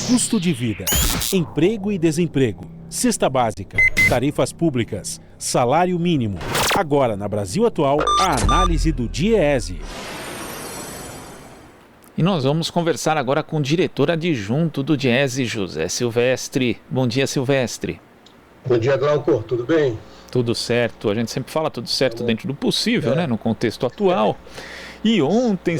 Custo de vida, emprego e desemprego, cesta básica, tarifas públicas, salário mínimo. Agora, na Brasil Atual, a análise do DIEESE. E nós vamos conversar agora com o diretor adjunto do DIEESE, José Silvestre. Bom dia, Silvestre. Bom dia, Glauco. Tudo bem? Tudo certo. A gente sempre fala tudo certo dentro do possível, né? No contexto atual. E ontem,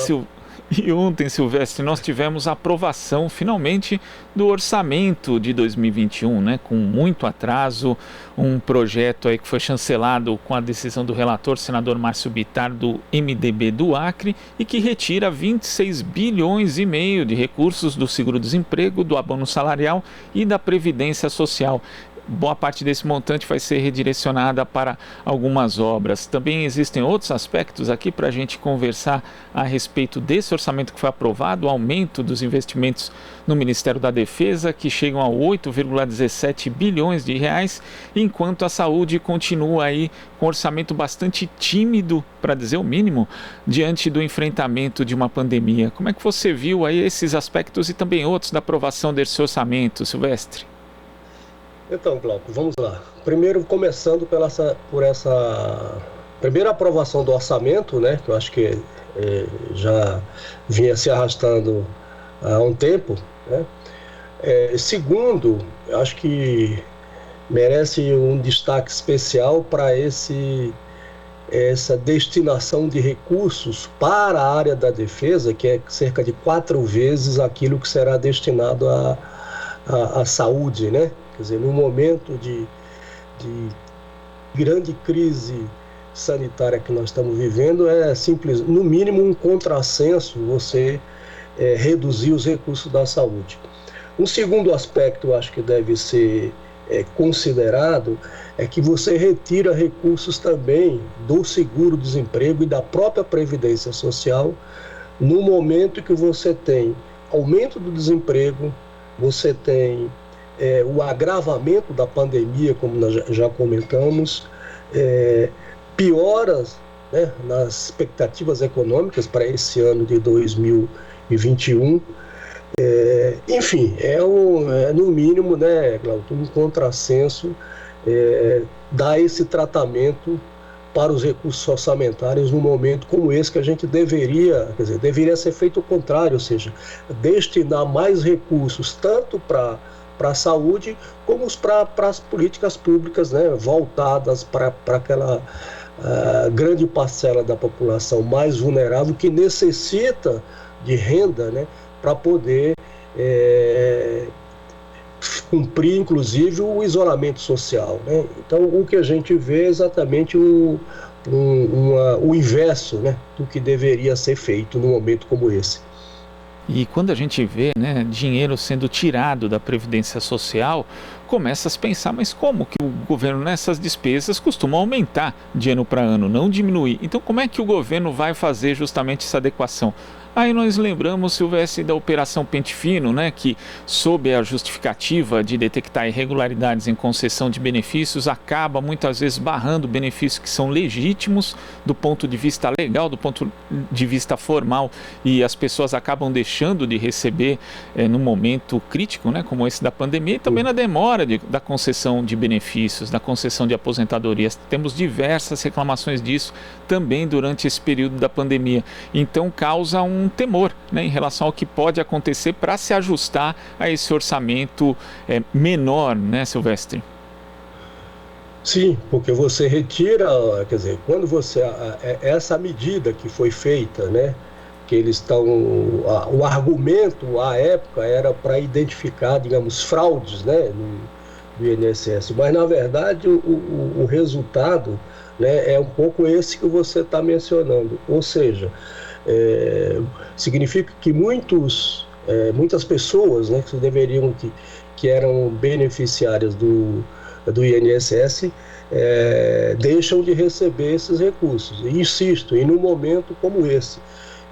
Silvestre, nós tivemos a aprovação, finalmente, do orçamento de 2021, né? Com muito atraso, um projeto aí que foi chancelado com a decisão do relator, senador Márcio Bittar, do MDB do Acre, e que retira 26 bilhões e meio de recursos do seguro-desemprego, do abono salarial e da Previdência Social. Boa parte desse montante vai ser redirecionada para algumas obras. Também existem outros aspectos aqui para a gente conversar a respeito desse orçamento que foi aprovado, o aumento dos investimentos no Ministério da Defesa, que chegam a 8,17 bilhões de reais, enquanto a saúde continua aí com um orçamento bastante tímido, para dizer o mínimo, diante do enfrentamento de uma pandemia. Como é que você viu aí esses aspectos e também outros da aprovação desse orçamento, Silvestre? Então, Glauco, vamos lá. Primeiro, começando por essa primeira aprovação do orçamento, né, que eu acho que já vinha se arrastando há um tempo, né? Segundo, eu acho que merece um destaque especial para essa destinação de recursos para a área da defesa, que é cerca de 4 vezes aquilo que será destinado à saúde, né? Quer dizer, num momento de grande crise sanitária que nós estamos vivendo, é simples, no mínimo um contrassenso você reduzir os recursos da saúde. Um segundo aspecto, eu acho que deve ser considerado, é que você retira recursos também do seguro-desemprego e da própria Previdência Social, no momento que você tem aumento do desemprego, você tem o agravamento da pandemia, como nós já comentamos, pioras, né, nas expectativas econômicas para esse ano de 2021. Enfim, no mínimo, né, Glauco, um contrassenso dar esse tratamento para os recursos orçamentários num momento como esse, que a gente deveria ser feito o contrário, ou seja, destinar mais recursos tanto para a saúde, como para as políticas públicas, né, voltadas para aquela grande parcela da população mais vulnerável que necessita de renda, né, para poder cumprir, inclusive, o isolamento social, né? Então, o que a gente vê é exatamente o inverso, né, do que deveria ser feito num momento como esse. E quando a gente vê, né, dinheiro sendo tirado da Previdência Social, começa a se pensar, mas como que o governo nessas despesas costuma aumentar de ano para ano, não diminuir? Então como é que o governo vai fazer justamente essa adequação? Aí nós lembramos, Silvestre, da Operação Pente Fino, né, que, sob a justificativa de detectar irregularidades em concessão de benefícios, acaba muitas vezes barrando benefícios que são legítimos do ponto de vista legal, do ponto de vista formal, e as pessoas acabam deixando de receber num momento crítico, né, como esse da pandemia, e também na demora da concessão de benefícios, da concessão de aposentadorias. Temos diversas reclamações disso também durante esse período da pandemia. Então causa um temor, né, em relação ao que pode acontecer para se ajustar a esse orçamento menor, né, Silvestre? Sim, porque você retira, quer dizer, quando você essa medida que foi feita, né, que eles estão, o argumento à época era para identificar, digamos, fraudes, né, do INSS, mas na verdade o resultado, né, é um pouco esse que você está mencionando, ou seja, significa que muitas pessoas, né, que eram beneficiárias do INSS deixam de receber esses recursos. E insisto, em um momento como esse.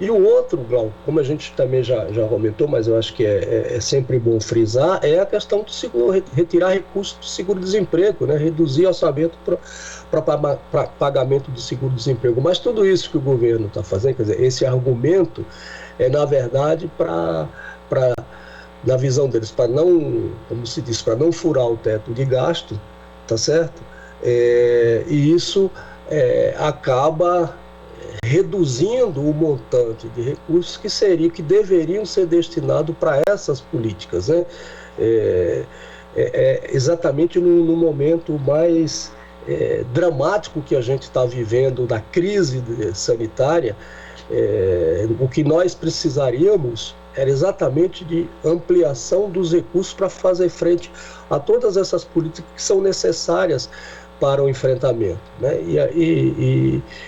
E o outro, Glauco, como a gente também já comentou, mas eu acho que é sempre bom frisar, é a questão do seguro, retirar recursos do seguro-desemprego, né, reduzir orçamento para pagamento do seguro-desemprego. Mas tudo isso que o governo está fazendo, quer dizer, esse argumento na verdade, para na visão deles, para não, como se diz, para não furar o teto de gasto, tá certo? E isso acaba reduzindo o montante de recursos que deveriam ser destinados para essas políticas, né? Exatamente no momento mais dramático que a gente está vivendo da crise sanitária, o que nós precisaríamos era exatamente de ampliação dos recursos para fazer frente a todas essas políticas que são necessárias para o enfrentamento, né?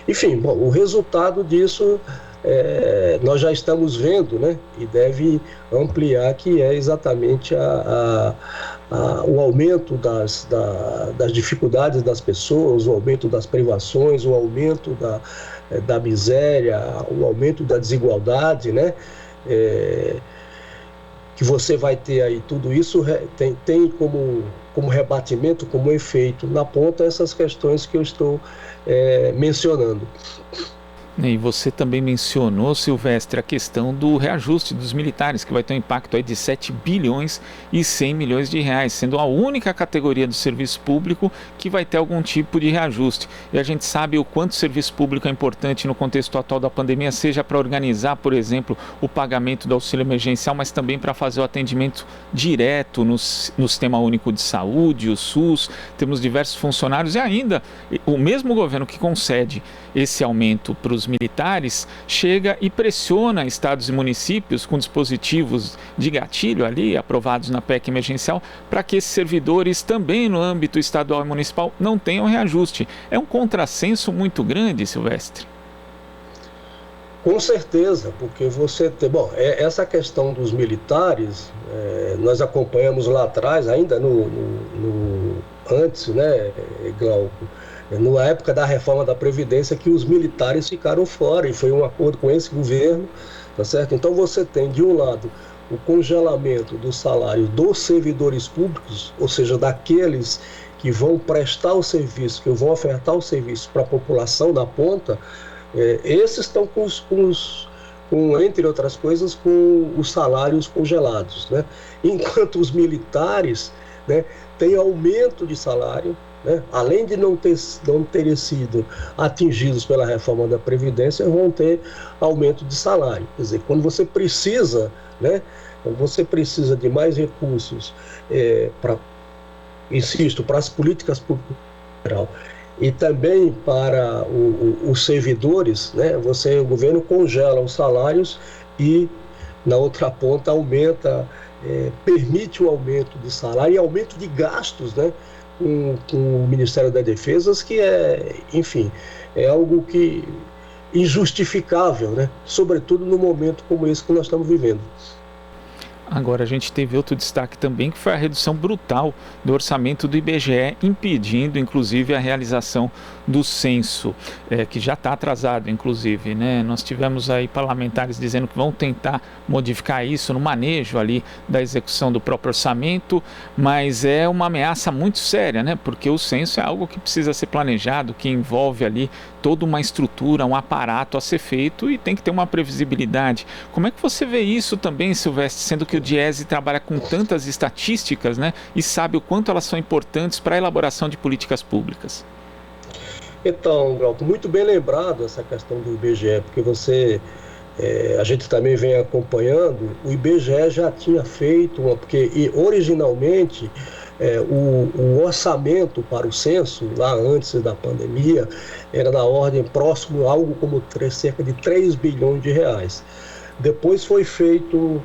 Enfim, bom, o resultado disso nós já estamos vendo, né? E deve ampliar, que é exatamente o aumento das dificuldades das pessoas, o aumento das privações, o aumento da miséria, o aumento da desigualdade, né? Que você vai ter aí tudo isso tem como rebatimento, como efeito na ponta essas questões que eu estou mencionando. E você também mencionou, Silvestre, a questão do reajuste dos militares, que vai ter um impacto aí de 7 bilhões e 100 milhões de reais, sendo a única categoria do serviço público que vai ter algum tipo de reajuste. E a gente sabe o quanto o serviço público é importante no contexto atual da pandemia, seja para organizar, por exemplo, o pagamento do auxílio emergencial, mas também para fazer o atendimento direto no Sistema Único de Saúde, o SUS. Temos diversos funcionários e ainda o mesmo governo que concede esse aumento para os militares chega e pressiona estados e municípios com dispositivos de gatilho ali, aprovados na PEC emergencial, para que esses servidores também no âmbito estadual e municipal não tenham reajuste. É um contrassenso muito grande, Silvestre. Com certeza, porque você tem... Bom, essa questão dos militares, nós acompanhamos lá atrás, ainda antes, né, Glauco, na época da reforma da Previdência, que os militares ficaram fora, e foi um acordo com esse governo, tá certo? Então você tem, de um lado, o congelamento do salário dos servidores públicos, ou seja, daqueles que vão prestar o serviço, que vão ofertar o serviço para a população na ponta, esses estão entre outras coisas, com os salários congelados, né? Enquanto os militares, né, têm aumento de salário, né? Além de não terem sido atingidos pela reforma da Previdência, vão ter aumento de salário. Quer dizer, quando você precisa, né, de mais recursos para as políticas públicas em geral, e também para os servidores, né, o governo congela os salários e, na outra ponta, permite o aumento de salário e aumento de gastos, né, com o Ministério da Defesa, que enfim, é algo que injustificável, né, sobretudo no momento como esse que nós estamos vivendo. Agora a gente teve outro destaque também, que foi a redução brutal do orçamento do IBGE, impedindo inclusive a realização do censo, que já está atrasado inclusive, né? Nós tivemos aí parlamentares dizendo que vão tentar modificar isso no manejo ali da execução do próprio orçamento, mas é uma ameaça muito séria, né? Porque o censo é algo que precisa ser planejado, que envolve ali toda uma estrutura, um aparato a ser feito e tem que ter uma previsibilidade. Como é que você vê isso também, Silvestre, sendo que o DIEESE trabalha com tantas estatísticas, né, e sabe o quanto elas são importantes para a elaboração de políticas públicas? Então, Glauco, muito bem lembrado essa questão do IBGE, porque a gente também vem acompanhando, o IBGE já tinha feito, porque originalmente o orçamento para o censo, lá antes da pandemia, era na ordem próximo, algo como cerca de 3 bilhões de reais. Depois foi feito, o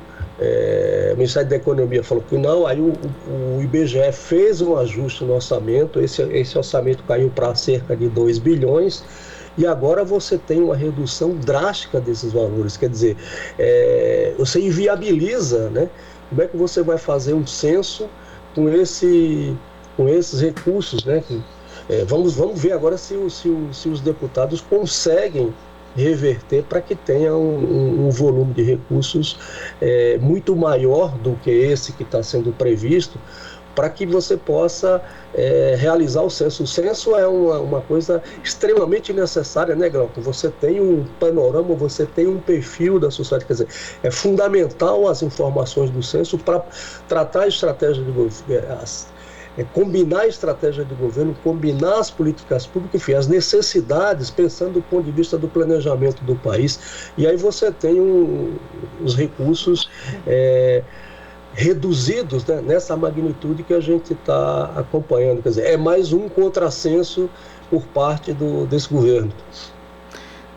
Ministério da Economia falou que não, aí o IBGE fez um ajuste no orçamento, esse orçamento caiu para cerca de 2 bilhões, e agora você tem uma redução drástica desses valores, quer dizer, você inviabiliza, né? Como é que você vai fazer um censo com esses recursos, né? Vamos ver agora se os deputados conseguem reverter para que tenha um volume de recursos muito maior do que esse que está sendo previsto, para que você possa realizar o censo. O censo é uma coisa extremamente necessária, né, Glauco? Você tem um panorama, você tem um perfil da sociedade, quer dizer, é fundamental as informações do censo para tratar a estratégia de governo, combinar a estratégia de governo, combinar as políticas públicas, enfim, as necessidades, pensando do ponto de vista do planejamento do país. E aí você tem os recursos reduzidos, né, nessa magnitude que a gente está acompanhando. Quer dizer, é mais um contrassenso por parte desse governo.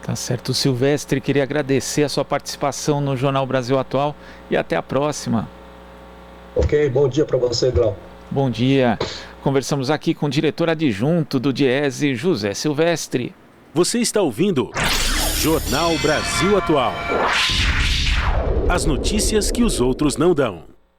Tá certo, Silvestre, queria agradecer a sua participação no Jornal Brasil Atual e até a próxima. Ok, bom dia para você, Glauco. Bom dia. Conversamos aqui com o diretor adjunto do DIEESE, José Silvestre. Você está ouvindo Jornal Brasil Atual. As notícias que os outros não dão.